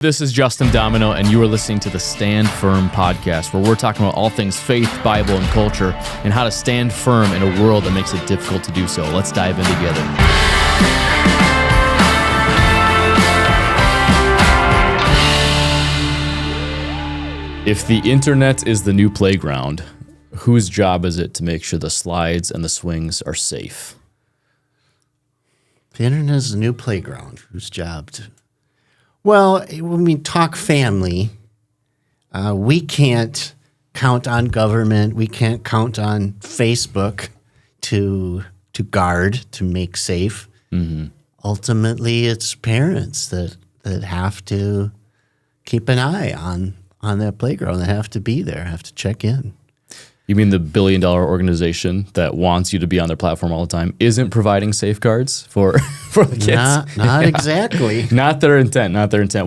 This is Justin Domino, and you are listening to the Stand Firm podcast, where we're talking about all things faith, Bible, and culture, and how to stand firm in a world that makes it difficult to do so. Let's dive in together. If the internet is the new playground, whose job is it to make sure the slides and the swings are safe? The internet is the new playground. Whose job to... Well, when we talk family, we can't count on government. We can't count on Facebook to guard, to make safe. Mm-hmm. Ultimately, it's parents that have to keep an eye on that playground. They have to be there, have to check in. You mean the billion-dollar organization that wants you to be on their platform all the time isn't providing safeguards for the kids? Not exactly. Not their intent.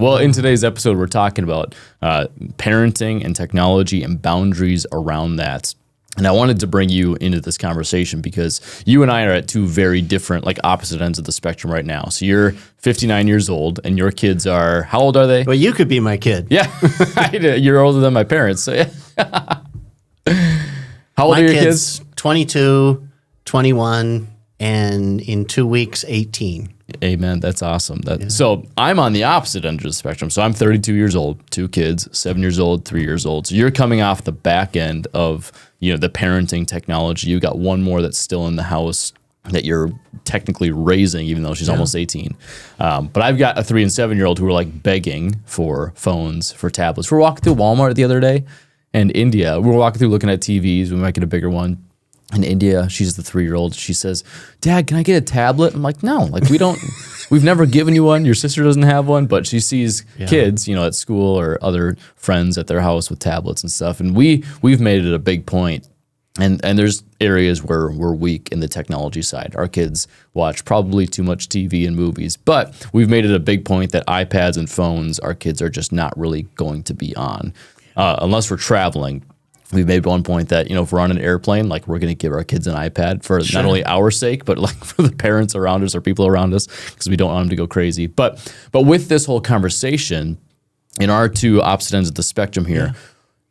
Well, in today's episode, we're talking about parenting and technology and boundaries around that. And I wanted to bring you into this conversation because you and I are at two very different, opposite ends of the spectrum right now. So you're 59 years old, and your kids are, how old are they? Well, you could be my kid. Yeah, you're older than my parents. So yeah. How old are your kids? 22, 21, and in 2 weeks, 18. Amen. That's awesome. So I'm on the opposite end of the spectrum. So I'm 32 years old, 2 kids, 7 years old, 3 years old. So you're coming off the back end of the parenting technology. You got one more that's still in the house that you're technically raising, even though she's almost 18. But I've got a 3 and 7 year old who are begging for phones, for tablets. We're walking through Walmart the other day. And India, we're walking through looking at TVs. We might get a bigger one. In India, she's the 3-year-old. She says, "Dad, can I get a tablet?" I'm like, "No, we don't. We've never given you one. Your sister doesn't have one." But she sees kids, at school or other friends at their house with tablets and stuff. And we've made it a big point. And there's areas where we're weak in the technology side. Our kids watch probably too much TV and movies, but we've made it a big point that iPads and phones, our kids are just not really going to be on. Unless we're traveling. We've made one point that, if we're on an airplane, we're going to give our kids an iPad for not only our sake, but for the parents around us or people around us, because we don't want them to go crazy. But with this whole conversation, in our two opposite ends of the spectrum here,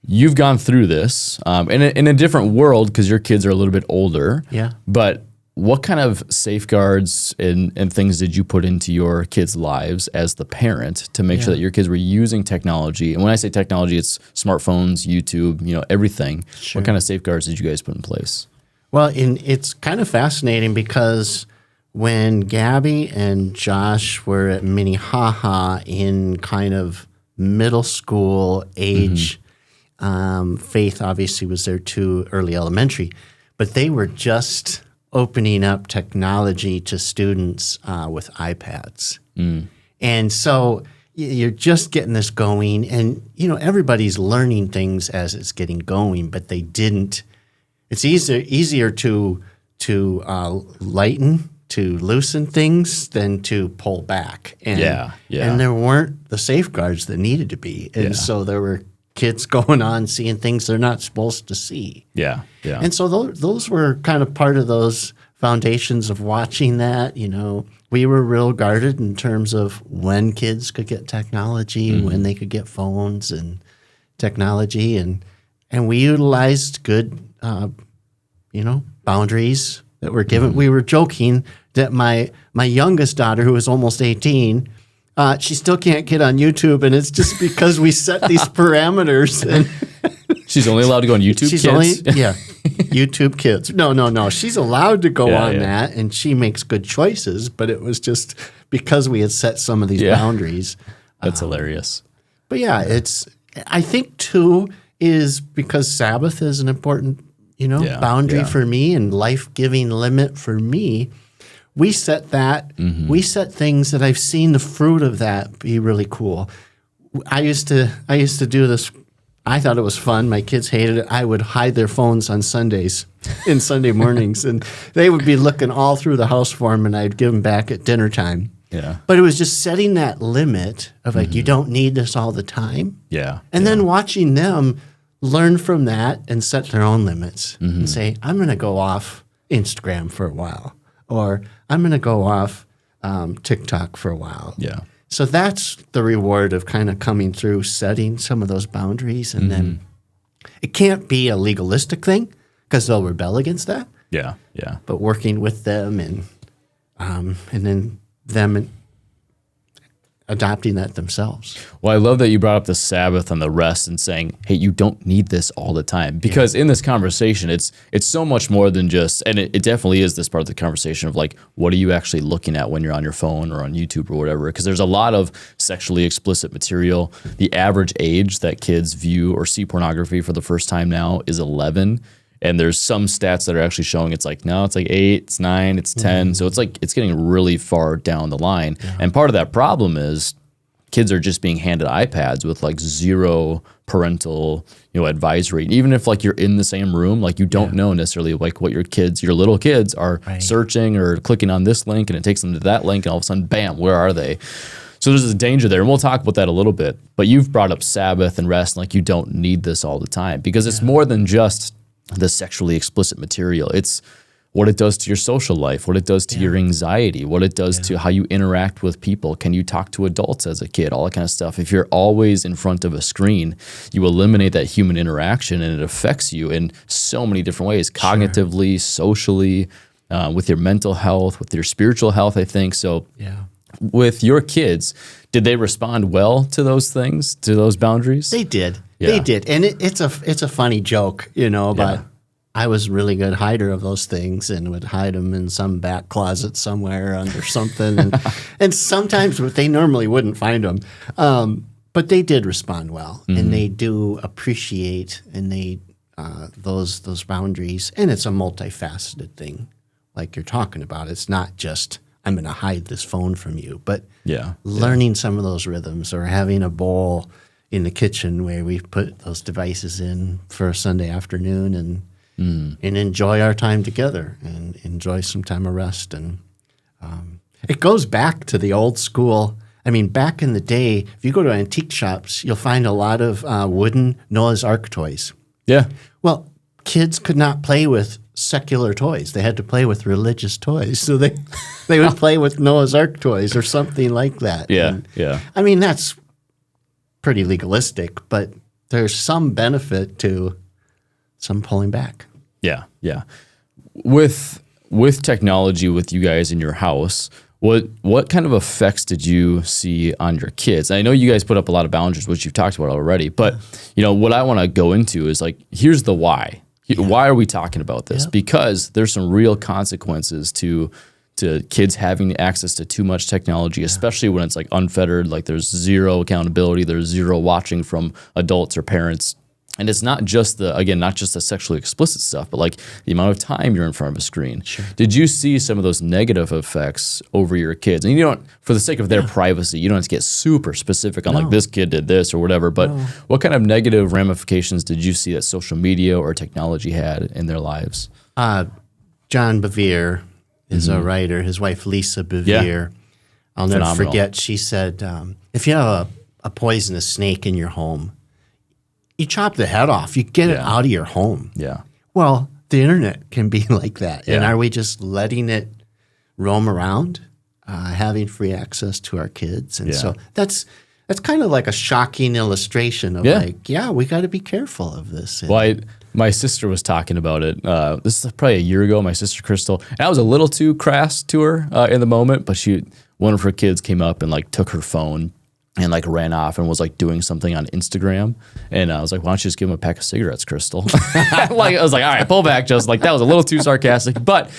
you've gone through this in a different world because your kids are a little bit older. Yeah. But what kind of safeguards and things did you put into your kids' lives as the parent to make sure that your kids were using technology? And when I say technology, it's smartphones, YouTube, everything. Sure. What kind of safeguards did you guys put in place? Well, it's kind of fascinating because when Gabby and Josh were at Minnehaha in kind of middle school age, Faith obviously was there too, early elementary, but they were just opening up technology to students with iPads. And so you're just getting this going, and everybody's learning things as it's getting going, but they didn't. It's easier to lighten, to loosen things than to pull back. And, and there weren't the safeguards that needed to be. And so there were kids going on seeing things they're not supposed to see. Yeah. And so those were kind of part of those foundations of watching that. We were real guarded in terms of when kids could get technology, when they could get phones and technology, and we utilized good, boundaries that were given. We were joking that my youngest daughter, who was almost 18, she still can't get on YouTube, and it's just because we set these parameters. And she's only allowed to go on YouTube Kids? YouTube Kids. No. She's allowed to go on that, and she makes good choices, but it was just because we had set some of these boundaries. That's hilarious. But I think, too, is because Sabbath is an important, boundary for me and life-giving limit for me. We set that. We set things that I've seen the fruit of that be really cool. I used to do this. I thought it was fun. My kids hated it. I would hide their phones on Sundays and Sunday mornings, and they would be looking all through the house for them, and I'd give them back at dinner time. Yeah. But it was just setting that limit of you don't need this all the time. Yeah. And then watching them learn from that and set their own limits and say, I'm going to go off Instagram for a while, or I'm going to go off TikTok for a while. Yeah. So that's the reward of kind of coming through, setting some of those boundaries. And then it can't be a legalistic thing because they'll rebel against that. Yeah, yeah. But working with them and then them adopting that themselves. Well, I love that you brought up the Sabbath and the rest and saying, hey, you don't need this all the time. Because in this conversation, it's so much more than just, and it definitely is this part of the conversation of like, what are you actually looking at when you're on your phone or on YouTube or whatever? Because there's a lot of sexually explicit material. The average age that kids view or see pornography for the first time now is 11. And there's some stats that are actually showing it's like, no, it's like 8, it's 9, it's 10. So it's like, it's getting really far down the line. Yeah. And part of that problem is kids are just being handed iPads with like zero parental, advisory. Even if like you're in the same room, like you don't know necessarily like what your little kids are searching or clicking on this link and it takes them to that link and all of a sudden, bam, where are they? So there's a danger there, and we'll talk about that a little bit. But you've brought up Sabbath and rest, and like you don't need this all the time because it's more than just the sexually explicit material. It's what it does to your social life, what it does to your anxiety, what it does to how you interact with people. Can you talk to adults as a kid? All that kind of stuff. If you're always in front of a screen, you eliminate that human interaction and it affects you in so many different ways, cognitively, socially, with your mental health, with your spiritual health, I think. So with your kids, did they respond well to those things, to those boundaries? They did. They did. And it's a funny joke, but I was a really good hider of those things and would hide them in some back closet somewhere under something. And sometimes they normally wouldn't find them. But they did respond well. And they do appreciate and they those boundaries. And it's a multifaceted thing like you're talking about. It's not just I'm going to hide this phone from you, but learning some of those rhythms or having a bowl in the kitchen where we put those devices in for a Sunday afternoon and enjoy our time together and enjoy some time of rest. And it goes back to the old school. I mean, back in the day, if you go to antique shops, you'll find a lot of wooden Noah's Ark toys. Yeah. Well, kids could not play with secular toys. They had to play with religious toys. So they would play with Noah's Ark toys or something like that. Yeah, I mean, that's pretty legalistic, but there's some benefit to some pulling back. Yeah. With technology with you guys in your house, what kind of effects did you see on your kids? I know you guys put up a lot of boundaries, which you've talked about already, but what I want to go into is like, here's the why. Why are we talking about this? Because there's some real consequences to kids having access to too much technology, especially when it's like unfettered, like there's zero accountability, there's zero watching from adults or parents. And it's not just the sexually explicit stuff, but like the amount of time you're in front of a screen. Sure. Did you see some of those negative effects over your kids? And you don't, for the sake of their privacy, you don't have to get super specific on like this kid did this or whatever, but what kind of negative ramifications did you see that social media or technology had in their lives? John Bevere is a writer, his wife Lisa Bevere. I'll never forget, she said, if you have a poisonous snake in your home, you chop the head off. You get it out of your home. Yeah. Well, the internet can be like that. And are we just letting it roam around, having free access to our kids? And so that's kind of like a shocking illustration of we got to be careful of this. Well, my sister was talking about it. This is probably a year ago, my sister Crystal. And I was a little too crass to her in the moment, but one of her kids came up and like took her phone and like ran off and was like doing something on Instagram. And I was like, why don't you just give him a pack of cigarettes, Crystal? I was like, all right, pull back, just like that was a little too sarcastic. But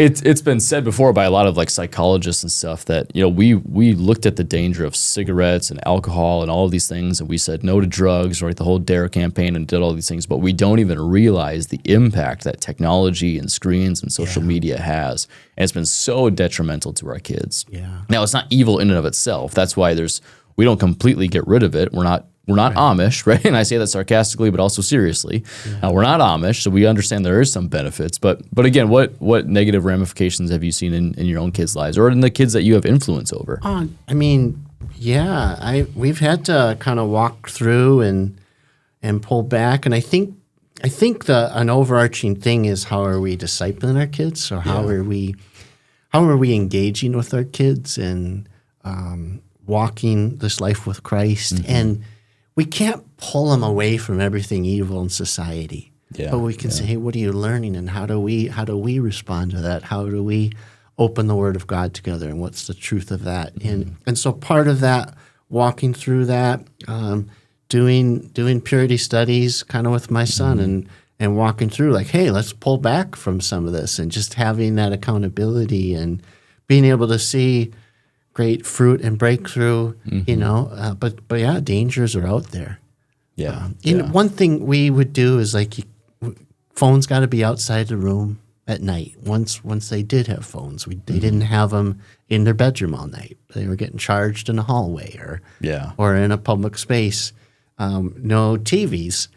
it's been said before by a lot of like psychologists and stuff that, we looked at the danger of cigarettes and alcohol and all of these things. And we said no to drugs, right? The whole DARE campaign and did all these things, but we don't even realize the impact that technology and screens and social media has. And it's been so detrimental to our kids. Yeah. Now it's not evil in and of itself. That's why we don't completely get rid of it. We're not Amish, right? And I say that sarcastically, but also seriously. We're not Amish, so we understand there is some benefits. But again, what negative ramifications have you seen in your own kids' lives or in the kids that you have influence over? I mean, we've had to kind of walk through and pull back. And I think an overarching thing is how are we discipling our kids? So how are we engaging with our kids and walking this life with Christ, and we can't pull them away from everything evil in society. Yeah, but we can say, hey, what are you learning, and how do we respond to that? How do we open the Word of God together, and what's the truth of that? And so part of that, walking through that, doing purity studies kind of with my son, and walking through like, hey, let's pull back from some of this, and just having that accountability and being able to see great fruit and breakthrough, but yeah, dangers are out there. Yeah. One thing we would do is like, phones got to be outside the room at night. Once they did have phones, they didn't have them in their bedroom all night. They were getting charged in the hallway or in a public space. No TVs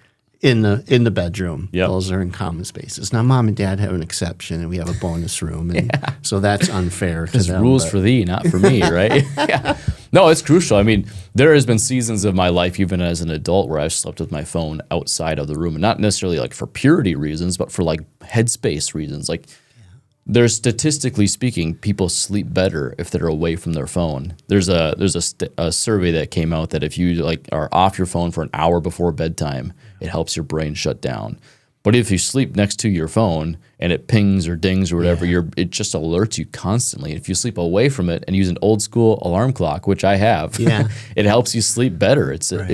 in the bedroom. Yep. Those are in common spaces. Now, mom and dad have an exception, and we have a bonus room, and so that's unfair to them. Rules for thee, not for me, right? Yeah. No, it's crucial. I mean, there has been seasons of my life, even as an adult, where I've slept with my phone outside of the room, and not necessarily like for purity reasons, but for like headspace reasons. Like, there's statistically speaking, people sleep better if they're away from their phone. There's a survey that came out that if you like are off your phone for an hour before bedtime, it helps your brain shut down. But if you sleep next to your phone and it pings or dings or whatever, it just alerts you constantly. If you sleep away from it and use an old school alarm clock, which I have, it helps you sleep better. So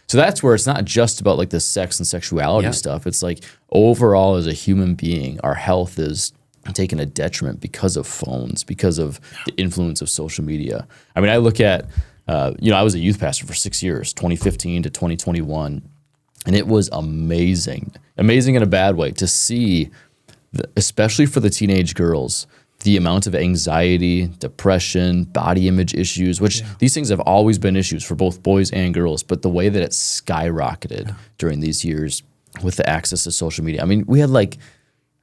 that's where it's not just about like the sex and sexuality stuff. It's like overall as a human being, our health is taken a detriment because of phones, because of the influence of social media. I mean, I look at, I was a youth pastor for 6 years, 2015 to 2021. And it was amazing in a bad way to see, especially for the teenage girls, the amount of anxiety, depression, body image issues, which these things have always been issues for both boys and girls, but the way that it skyrocketed during these years with the access to social media. I mean, we had like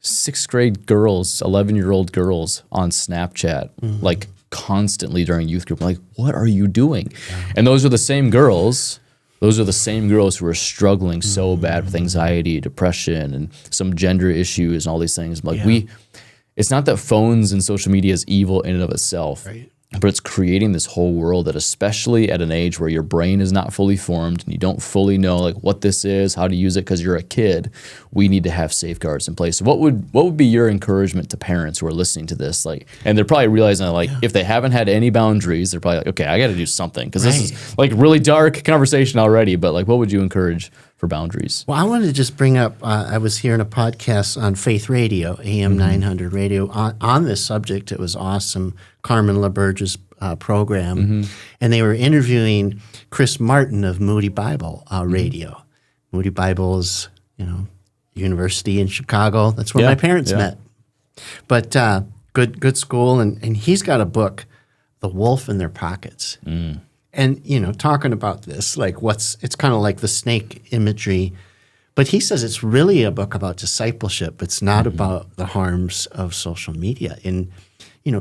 6th grade girls, 11-year-old girls on Snapchat, like constantly during youth group. I'm like, what are you doing? And those are the same girls. Those are the same girls who are struggling so bad with anxiety, depression, and some gender issues and all these things. Like it's not that phones and social media is evil in and of itself, but it's creating this whole world that, especially at an age where your brain is not fully formed and you don't fully know like what this is, how to use it because you're a kid, we need to have safeguards in place. So what would be your encouragement to parents who are listening to this? Like, and they're probably realizing that like if they haven't had any boundaries, they're probably like, okay, I got to do something because this is like really dark conversation already. But like, what would you encourage for boundaries? Well, I wanted to just bring up, I was hearing a podcast on Faith Radio, AM 900 Radio, on this subject. It was awesome. Carmen LaBerge's program. And they were interviewing Chris Martin of Moody Bible Radio. Moody Bible is, university in Chicago. That's where my parents met. But good school. And he's got a book, The Wolf in Their Pockets. And, talking about this, like it's kind of like the snake imagery, but he says it's really a book about discipleship. It's not about the harms of social media. And,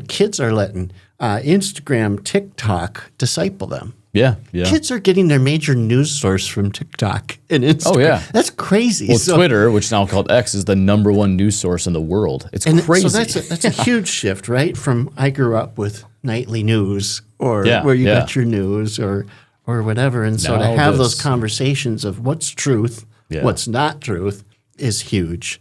kids are letting Instagram, TikTok disciple them. Yeah. Kids are getting their major news source from TikTok and Instagram. Oh, yeah. That's crazy. Well, Twitter, which is now called X, is the #1 news source in the world. It's crazy. So that's a huge shift, right? From I grew up with nightly news or where you got your news or whatever. And so to have those conversations of what's truth, what's not truth is huge.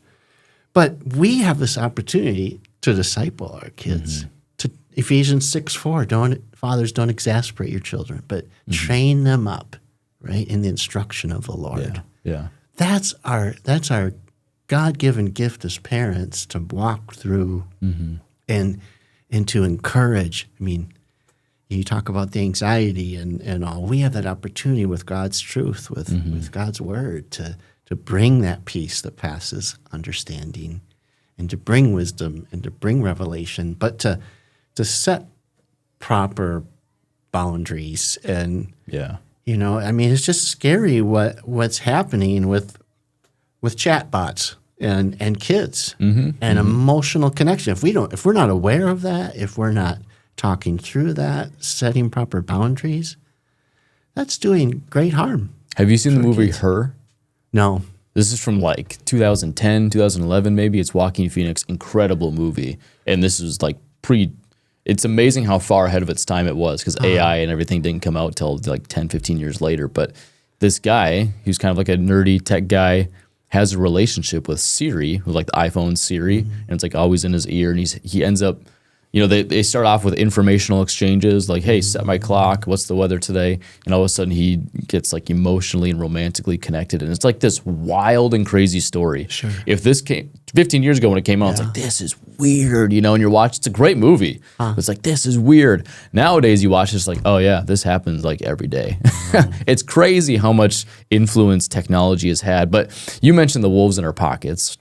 But we have this opportunity to disciple our kids. To Ephesians 6:4, fathers, don't exasperate your children, but train them up, right, in the instruction of the Lord. Yeah. That's our God-given gift as parents to walk through and to encourage. I mean, you talk about the anxiety and all. We have that opportunity with God's truth, with God's word to bring that peace that passes understanding and to bring wisdom and to bring revelation, but to set proper boundaries. And, it's just scary what's happening with chatbots and kids and emotional connection. If we're not aware of that, if we're not talking through that, setting proper boundaries, that's doing great harm. Have you seen the movie kids. Her? No. This is from like 2010, 2011 maybe. It's Joaquin Phoenix, incredible movie. And this is like it's amazing how far ahead of its time it was, because AI and everything didn't come out till like 10, 15 years later. But this guy, who's kind of like a nerdy tech guy, has a relationship with Siri, with like the iPhone Siri, and it's like always in his ear. And he ends up, they start off with informational exchanges, like, hey, set my clock, what's the weather today? And all of a sudden he gets like emotionally and romantically connected. And it's like this wild and crazy story. Sure. If this came 15 years ago when it came out, it's like, this is weird, and you're watching, it's a great movie. But it's like, this is weird. Nowadays you watch it's like, oh yeah, this happens like every day. It's crazy how much influence technology has had. But you mentioned the wolves in our pockets.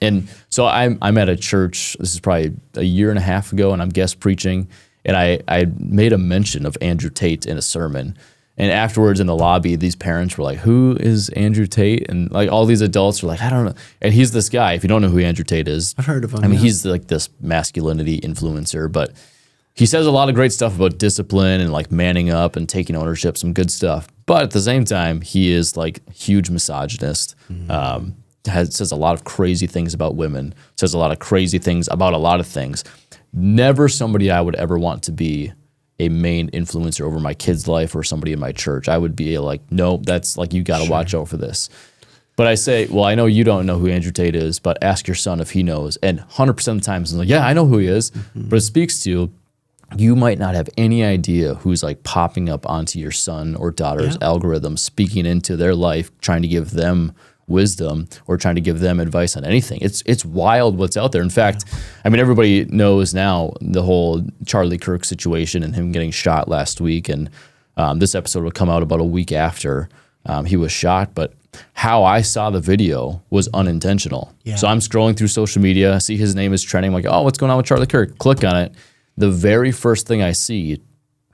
And so I'm at a church, this is probably a year and a half ago, and I'm guest preaching, and I made a mention of Andrew Tate in a sermon. And afterwards in the lobby, these parents were like, who is Andrew Tate? And like all these adults were like, I don't know. And he's this guy, if you don't know who Andrew Tate is. I've heard of him. I mean, he's like this masculinity influencer, but he says a lot of great stuff about discipline and like manning up and taking ownership, some good stuff. But at the same time, he is like huge misogynist. Says a lot of crazy things about women, says a lot of crazy things about a lot of things. Never somebody I would ever want to be a main influencer over my kid's life or somebody in my church. I would be like, no, that's like, you got to watch out for this. But I say, well, I know you don't know who Andrew Tate is, but ask your son if he knows. And 100% of the times, I'm like, yeah, I know who he is. But it speaks to you might not have any idea who's like popping up onto your son or daughter's algorithm, speaking into their life, trying to give them wisdom or trying to give them advice on anything. It's wild what's out there. In fact, I mean, everybody knows now the whole Charlie Kirk situation and him getting shot last week. And this episode will come out about a week after he was shot. But how I saw the video was unintentional. Yeah. So I'm scrolling through social media, see his name is trending. I'm like, oh, what's going on with Charlie Kirk? Click on it. The very first thing I see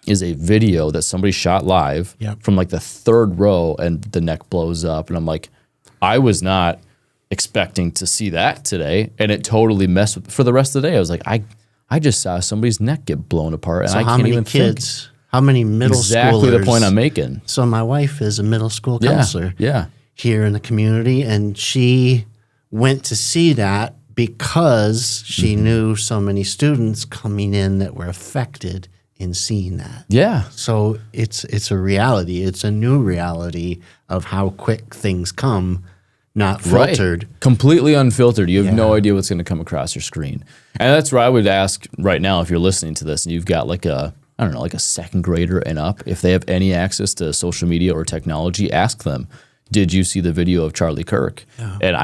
is a video that somebody shot live from like the third row, and the neck blows up. And I'm like, I was not expecting to see that today, and it totally messed with for the rest of the day. I was like, I just saw somebody's neck get blown apart, and so I can't even kids, think. How many middle schoolers? Exactly the point I'm making. So my wife is a middle school counselor here in the community, and she went to see that because she knew so many students coming in that were affected in seeing that. Yeah. So it's a reality. It's a new reality of how quick things come, not filtered. Right. Completely unfiltered. You have no idea what's going to come across your screen. And that's where I would ask right now, if you're listening to this and you've got like a, I don't know, like a second grader and up, if they have any access to social media or technology, ask them, did you see the video of Charlie Kirk? Yeah. And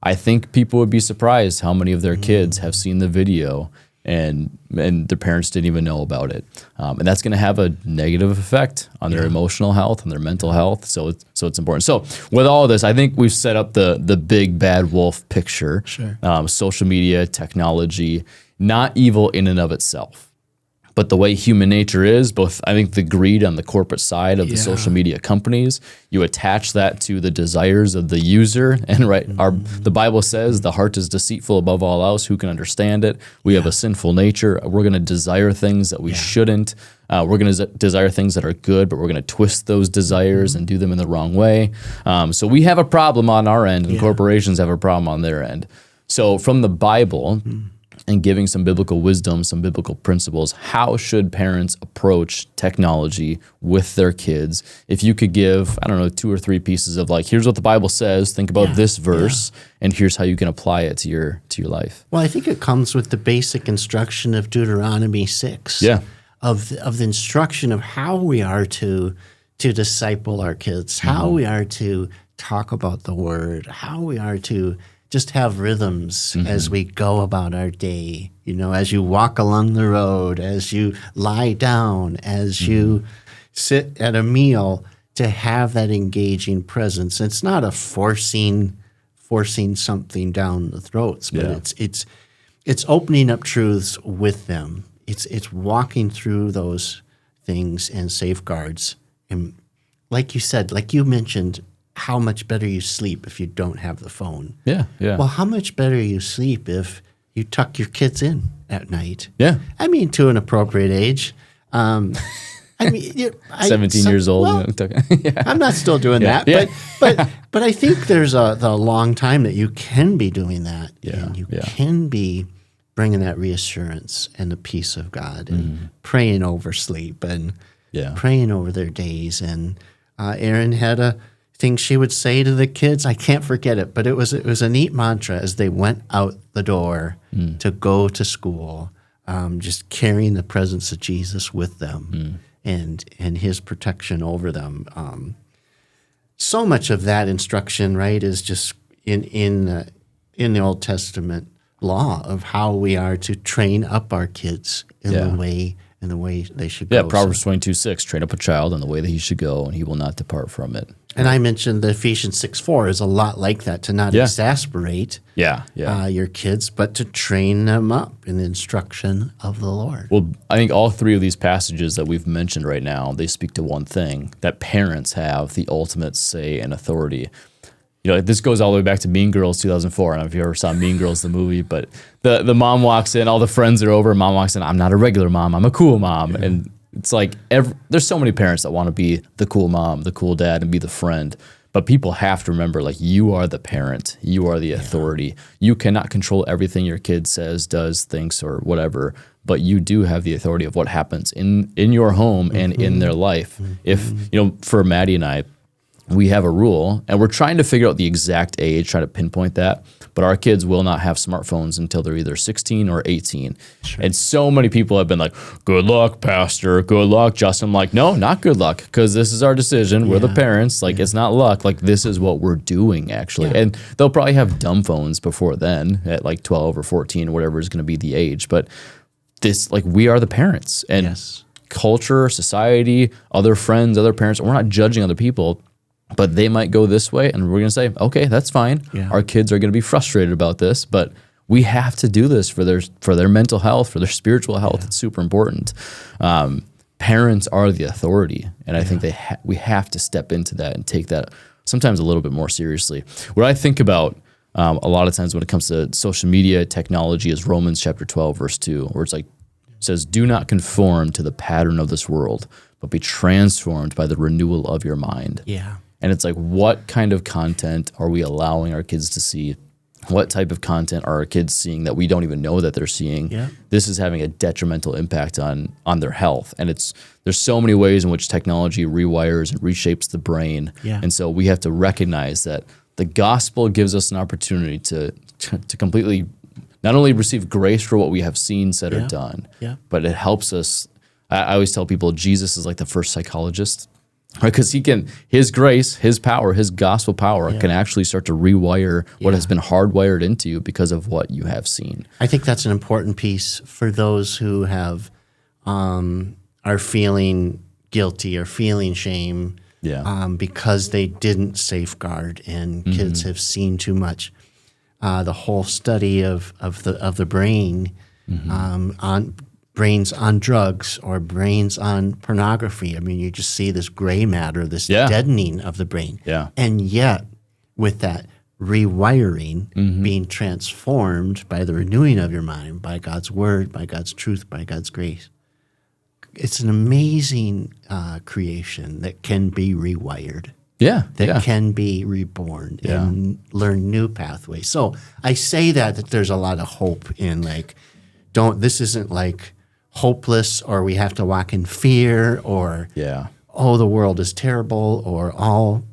I think people would be surprised how many of their kids have seen the video and their parents didn't even know about it. And that's going to have a negative effect on their emotional health and their mental health. So it's important. So with all of this, I think we've set up the big bad wolf picture. Sure. Social media, technology, not evil in and of itself. But the way human nature is, both I think the greed on the corporate side of the social media companies, you attach that to the desires of the user. And the Bible says the heart is deceitful above all else. Who can understand it? We have a sinful nature. We're going to desire things that we shouldn't. We're going to desire things that are good, but we're going to twist those desires and do them in the wrong way. So we have a problem on our end, and corporations have a problem on their end. So from the Bible, and giving some biblical wisdom, some biblical principles, how should parents approach technology with their kids? If you could give, I don't know, 2 or 3 pieces of like, here's what the Bible says, think about this verse, and here's how you can apply it to your life. Well, I think it comes with the basic instruction of Deuteronomy 6. Yeah. Of the instruction of how we are to disciple our kids, how we are to talk about the word, how we are to just have rhythms as we go about our day, as you walk along the road, as you lie down, as you sit at a meal, to have that engaging presence. It's not a forcing something down the throats, but it's opening up truths with them. It's walking through those things and safeguards. And like you said, like you mentioned, how much better you sleep if you don't have the phone. Yeah. Well, how much better you sleep if you tuck your kids in at night? Yeah. I mean, to an appropriate age. 17 years old. Well, I'm not still doing that, but I think there's a long time that you can be doing that, and you can be bringing that reassurance and the peace of God and praying over sleep and praying over their days. And Erin had a thing she would say to the kids. I can't forget it, but it was a neat mantra as they went out the door to go to school, just carrying the presence of Jesus with them and his protection over them. So much of that instruction, right, is just in the Old Testament law of how we are to train up our kids in the way they should go. Yeah, Proverbs 22:6, train up a child in the way that he should go, and he will not depart from it. And I mentioned the Ephesians 6:4 is a lot like that, to not exasperate your kids, but to train them up in the instruction of the Lord. Well, I think all three of these passages that we've mentioned right now, they speak to one thing, that parents have the ultimate say and authority. You know, this goes all the way back to Mean Girls 2004. I don't know if you ever saw Mean Girls, the movie, but the mom walks in, all the friends are over, mom walks in, I'm not a regular mom, I'm a cool mom. And it's like, there's so many parents that want to be the cool mom, the cool dad, and be the friend. But people have to remember, like, you are the parent, you are the authority. You cannot control everything your kid says, does, thinks, or whatever, but you do have the authority of what happens in your home and in their life. If, you know, for Maddie and I, we have a rule, and we're trying to figure out the exact age, try to pinpoint that, but our kids will not have smartphones until they're either 16 or 18. Sure. And so many people have been like, good luck, pastor, good luck, Justin. I'm like, no, not good luck, because this is our decision. We're the parents. Like, it's not luck. Like, this is what we're doing, actually. And they'll probably have dumb phones before then at like 12 or 14, whatever is going to be the age. But this, like, we are the parents. And culture, society, other friends, other parents, we're not judging other people. But they might go this way, and we're going to say, okay, that's fine. Yeah. Our kids are going to be frustrated about this, but we have to do this for their mental health, for their spiritual health. It's super important. Parents are the authority, and I think we have to step into that and take that sometimes a little bit more seriously. What I think about a lot of times when it comes to social media technology is Romans chapter 12, verse 2, where it's like, it says, do not conform to the pattern of this world, but be transformed by the renewal of your mind. Yeah. And it's like, what kind of content are we allowing our kids to see? What type of content are our kids seeing that we don't even know that they're seeing? Yeah. This is having a detrimental impact on their health. And there's so many ways in which technology rewires and reshapes the brain. Yeah. And so we have to recognize that the gospel gives us an opportunity to completely not only receive grace for what we have seen, said, or done, but it helps us. I always tell people Jesus is like the first psychologist. Right, because his grace, his power, his gospel power can actually start to rewire what has been hardwired into you because of what you have seen. I think that's an important piece for those who have are feeling guilty or feeling shame because they didn't safeguard and kids have seen too much. The whole study of the brain on brains on drugs or brains on pornography. I mean, you just see this gray matter, this deadening of the brain. Yeah. And yet, with that rewiring, being transformed by the renewing of your mind, by God's word, by God's truth, by God's grace, it's an amazing creation that can be rewired. That can be reborn and learn new pathways. So I say that there's a lot of hope in, like, this isn't like hopeless, or we have to walk in fear, or the world is terrible, or all,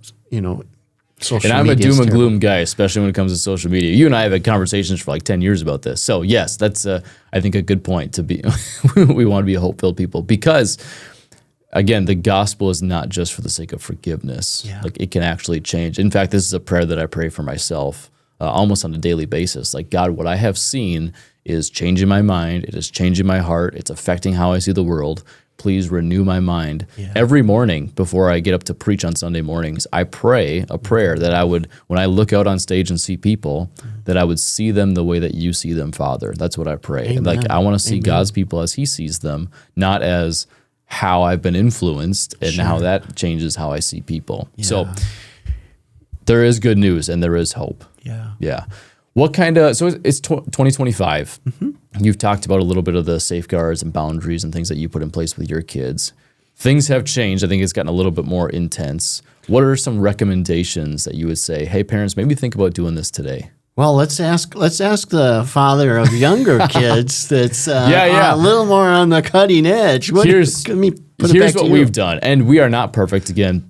social media. And I'm a doom and gloom guy, especially when it comes to social media. You and I have had conversations for like 10 years about this. So yes, that's I think a good point to be. We want to be hope-filled people, because again, the gospel is not just for the sake of forgiveness. Like, it can actually change. In fact, this is a prayer that I pray for myself almost on a daily basis. Like, God, what I have seen is changing my mind. It is changing my heart. It's affecting how I see the world. Please renew my mind. Every morning before I get up to preach on Sunday mornings, I pray a prayer that I would, when I look out on stage and see people, that I would see them the way that you see them, Father. That's what I pray. Amen. Like, I want to see God's people as he sees them, not as how I've been influenced and how that changes how I see people. So there is good news and there is hope. Yeah. What kind of, so it's 2025. You've talked about a little bit of the safeguards and boundaries and things that you put in place with your kids. Things have changed. I think it's gotten a little bit more intense. What are some recommendations that you would say, hey, parents, maybe think about doing this today? Well, let's ask the father of younger kids that's Yeah. a little more on the cutting edge. Here's Here's what we've done, and we are not perfect. Again,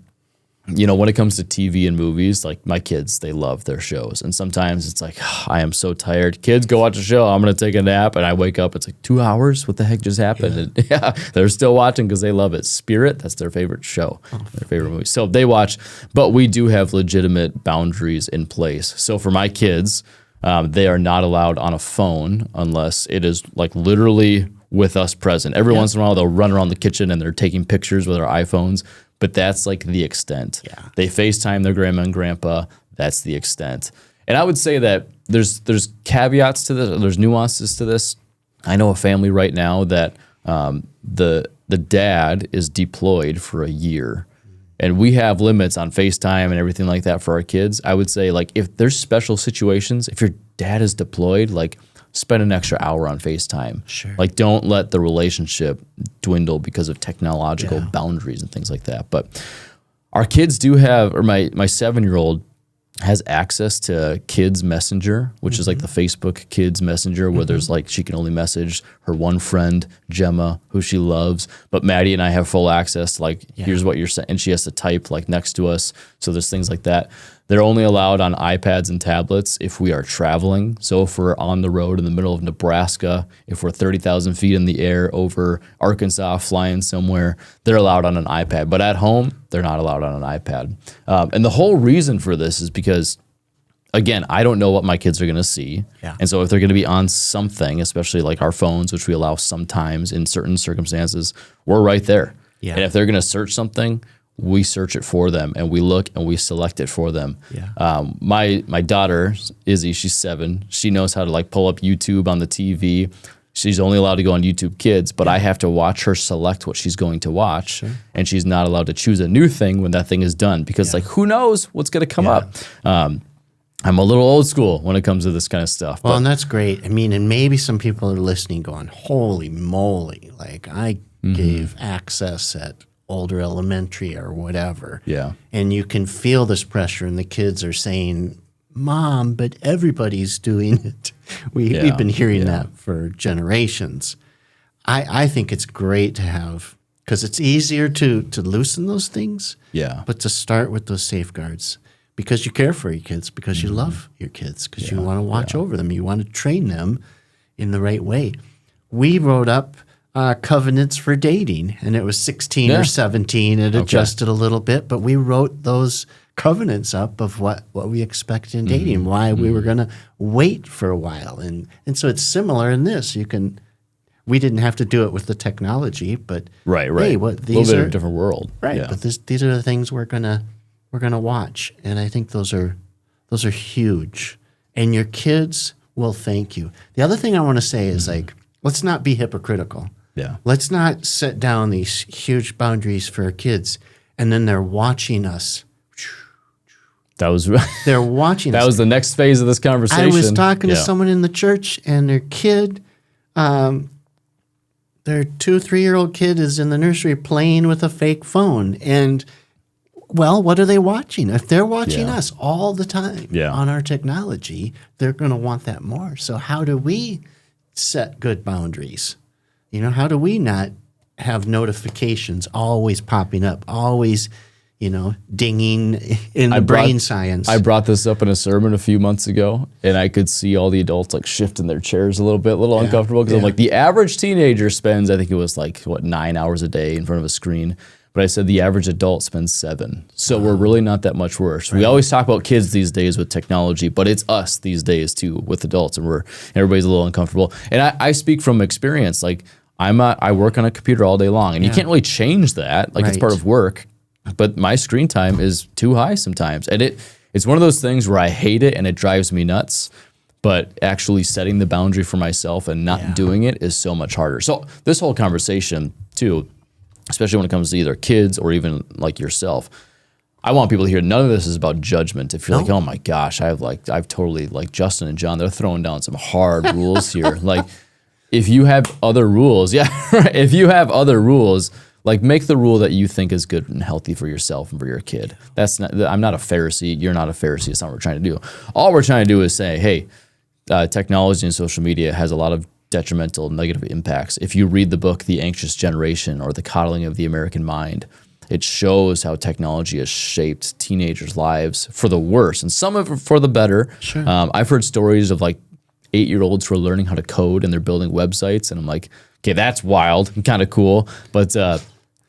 when it comes to TV and movies, like my kids, they love their shows, and sometimes it's like, I am so tired. Kids, go watch a show. I'm gonna take a nap, and I wake up. It's like 2 hours. What the heck just happened? And they're still watching because they love it. Spirit, that's their favorite show, their favorite movie. So they watch, but we do have legitimate boundaries in place. So for my kids, they are not allowed on a phone unless it is like literally with us present. Every once in a while, they'll run around the kitchen and they're taking pictures with their iPhones. But that's like the extent. Yeah. They FaceTime their grandma and grandpa. That's the extent. And I would say that there's caveats to this. There's nuances to this. I know a family right now that the dad is deployed for a year. And we have limits on FaceTime and everything like that for our kids. I would say, like, if there's special situations, if your dad is deployed, like, spend an extra hour on FaceTime. Sure. Like, don't let the relationship dwindle because of technological boundaries and things like that. But our kids do have, or my 7-year-old has access to Kids Messenger, which is like the Facebook Kids Messenger, where there's like, she can only message her one friend, Gemma, who she loves. But Maddie and I have full access to like, here's what you're saying. And she has to type like next to us. So there's things like that. They're only allowed on iPads and tablets if we are traveling. So if we're on the road in the middle of Nebraska, if we're 30,000 feet in the air over Arkansas flying somewhere, they're allowed on an iPad. But at home, they're not allowed on an iPad. And the whole reason for this is because, again, I don't know what my kids are going to see. Yeah. And so if they're going to be on something, especially like our phones, which we allow sometimes in certain circumstances, we're right there. Yeah. And if they're going to search something, we search it for them, and we look and we select it for them. Yeah. My daughter, Izzy, she's 7. She knows how to like pull up YouTube on the TV. She's only allowed to go on YouTube Kids, but I have to watch her select what she's going to watch, and she's not allowed to choose a new thing when that thing is done because like, who knows what's going to come up. I'm a little old school when it comes to this kind of stuff. Well, and that's great. I mean, and maybe some people are listening going, holy moly, like I gave access at older elementary or whatever. Yeah. And you can feel this pressure, and the kids are saying, Mom, but everybody's doing it. We've been hearing that for generations. I think it's great to have, because it's easier to loosen those things, but to start with those safeguards because you care for your kids, because you love your kids, because you want to watch over them. You want to train them in the right way. We wrote up covenants for dating, and it was 16 or 17. It adjusted a little bit, but we wrote those covenants up of what we expect in dating, why we were going to wait for a while. And so it's similar in this. We didn't have to do it with the technology, but right. Hey, a little bit of a different world. Right. Yeah. But these are the things we're gonna watch. And I think those are huge. And your kids will thank you. The other thing I want to say is like, let's not be hypocritical. Yeah. Let's not set down these huge boundaries for our kids, and then they're watching us. They're watching us. That was the next phase of this conversation. I was talking to someone in the church, and their kid, their 2-3-year-old kid is in the nursery playing with a fake phone. And, well, what are they watching? If they're watching us all the time on our technology, they're going to want that more. So how do we set good boundaries? How do we not have notifications always popping up, always, dinging in the brain science? I brought this up in a sermon a few months ago, and I could see all the adults like shifting their chairs a little uncomfortable, because I'm like, the average teenager spends, I think it was like, 9 hours a day in front of a screen. But I said the average adult spends 7. So we're really not that much worse. Right. We always talk about kids these days with technology, but it's us these days too with adults, and everybody's a little uncomfortable. And I speak from experience. Like, I work on a computer all day long, and you can't really change that. Like, it's part of work. But my screen time is too high sometimes. And it's one of those things where I hate it and it drives me nuts. But actually setting the boundary for myself and not doing it is so much harder. So this whole conversation too, especially when it comes to either kids or even like yourself, I want people to hear none of this is about judgment. If you're like, oh my gosh, I've totally, like Justin and John, they're throwing down some hard rules here. Like, if you have other rules, if you have other rules, Like, make the rule that you think is good and healthy for yourself and for your kid. I'm not a Pharisee. You're not a Pharisee. It's not what we're trying to do. All we're trying to do is say, hey, technology and social media has a lot of detrimental, negative impacts. If you read the book, The Anxious Generation, or The Coddling of the American Mind, it shows how technology has shaped teenagers' lives for the worse, and some of it for the better. Sure. I've heard stories of like 8-year-olds who are learning how to code and they're building websites, and I'm like, okay, that's wild and kind of cool, but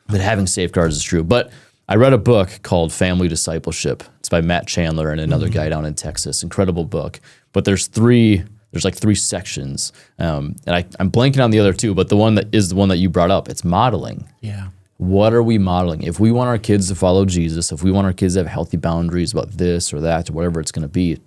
having safeguards is true. But I read a book called Family Discipleship. It's by Matt Chandler and another guy down in Texas. Incredible book. But there's like three sections, and I'm blanking on the other two, but the one that is the one that you brought up, it's modeling. Yeah. What are we modeling? If we want our kids to follow Jesus, if we want our kids to have healthy boundaries about this or that or whatever it's going to be,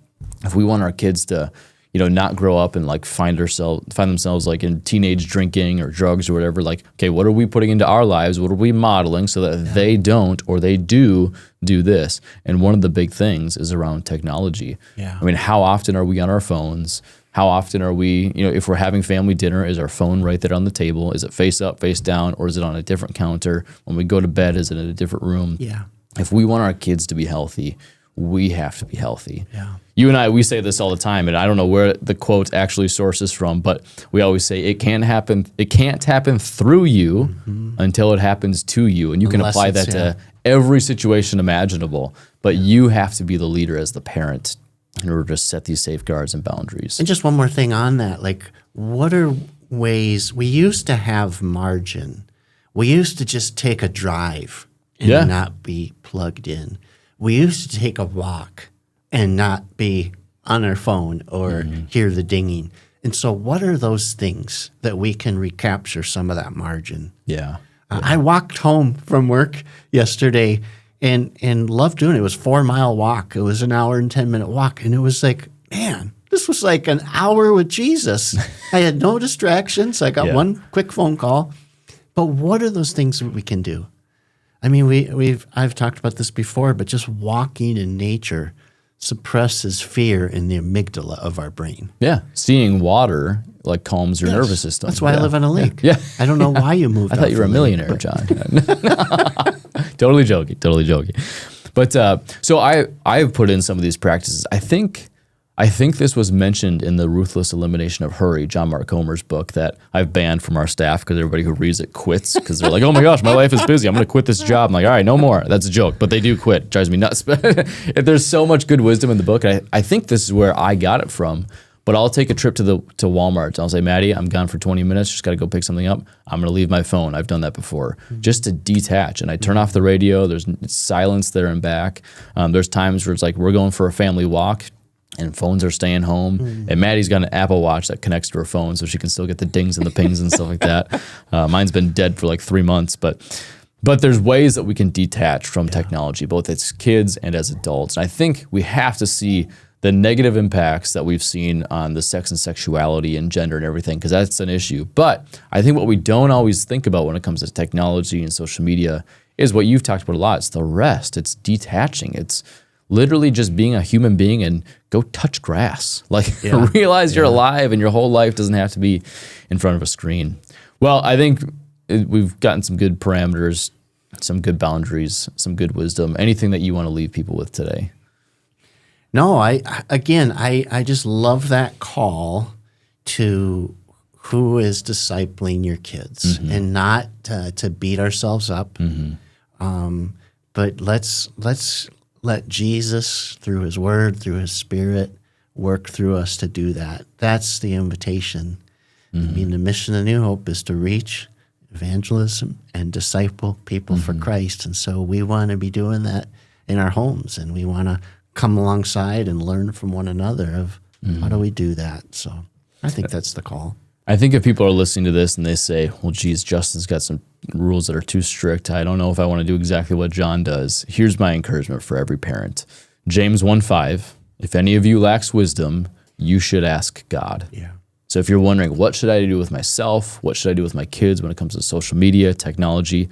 if we want our kids to, not grow up and like find themselves like in teenage drinking or drugs or whatever, like, okay, what are we putting into our lives? What are we modeling so that they don't or they do this? And one of the big things is around technology. Yeah. I mean, how often are we on our phones? How often are we, if we're having family dinner, is our phone right there on the table? Is it face up, face down, or is it on a different counter? When we go to bed, is it in a different room? Yeah. If we want our kids to be healthy, we have to be healthy. Yeah. You and I, we say this all the time, and I don't know where the quote actually sources from, but we always say it can't happen through you until it happens to you. And you can apply that to every situation imaginable, but you have to be the leader as the parent in order to set these safeguards and boundaries. And just one more thing on that, like, what are ways, we used to have margin. We used to just take a drive and not be plugged in. We used to take a walk and not be on our phone or hear the dinging. And so what are those things that we can recapture some of that margin? Yeah. I walked home from work yesterday and loved doing it. It was a 4-mile walk. It was an hour and 10-minute walk. And it was like, man, this was like an hour with Jesus. I had no distractions. I got one quick phone call. But what are those things that we can do? I mean, I've talked about this before, but just walking in nature suppresses fear in the amygdala of our brain. Yeah. Seeing water like calms your nervous system. That's why I live on a lake. Yeah. I don't know why you moved. I thought you were a millionaire, John. Totally joking. But so I've put in some of these practices. I think this was mentioned in the Ruthless Elimination of Hurry, John Mark Comer's book, that I've banned from our staff because everybody who reads it quits because they're like, oh my gosh, my life is busy. I'm going to quit this job. I'm like, all right, no more. That's a joke, but they do quit. It drives me nuts. There's so much good wisdom in the book. I think this is where I got it from. But I'll take a trip to Walmart. And I'll say, Maddie, I'm gone for 20 minutes. Just got to go pick something up. I'm going to leave my phone. I've done that before, just to detach. And I turn off the radio. There's silence there and back. There's times where it's like we're going for a family walk, and phones are staying home. And Maddie's got an Apple Watch that connects to her phone, so she can still get the dings and the pings and stuff like that. Mine's been dead for like 3 months, but there's ways that we can detach from technology, both as kids and as adults. And I think we have to see the negative impacts that we've seen on the sex and sexuality and gender and everything, because that's an issue. But I think what we don't always think about when it comes to technology and social media is what you've talked about a lot. It's the rest. It's detaching. It's literally just being a human being and go touch grass. Like realize you're alive and your whole life doesn't have to be in front of a screen. Well, I think we've gotten some good parameters, some good boundaries, some good wisdom. Anything that you want to leave people with today? No, I just love that call to who is discipling your kids, and not to beat ourselves up, but let's let Jesus, through his word, through his spirit, work through us to do that. That's the invitation. I mean, the mission of New Hope is to reach, evangelism, and disciple people for Christ. And so we want to be doing that in our homes, and we want to come alongside and learn from one another of how do we do that. So I think that's the call. I think if people are listening to this and they say, well, geez, Justin's got some rules that are too strict. I don't know if I want to do exactly what John does. Here's my encouragement for every parent. James 1:5, if any of you lacks wisdom, you should ask God. Yeah. So if you're wondering, what should I do with myself? What should I do with my kids when it comes to social media, technology?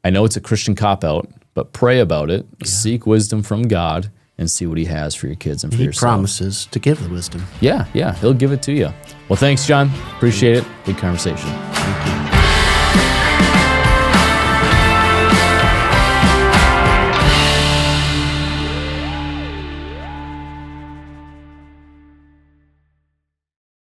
I know it's a Christian cop-out, but pray about it. Yeah. Seek wisdom from God and see what he has for your kids and for yourself. He promises to give the wisdom. Yeah, he'll give it to you. Well, thanks, John. Appreciate it. Good conversation. Thank you.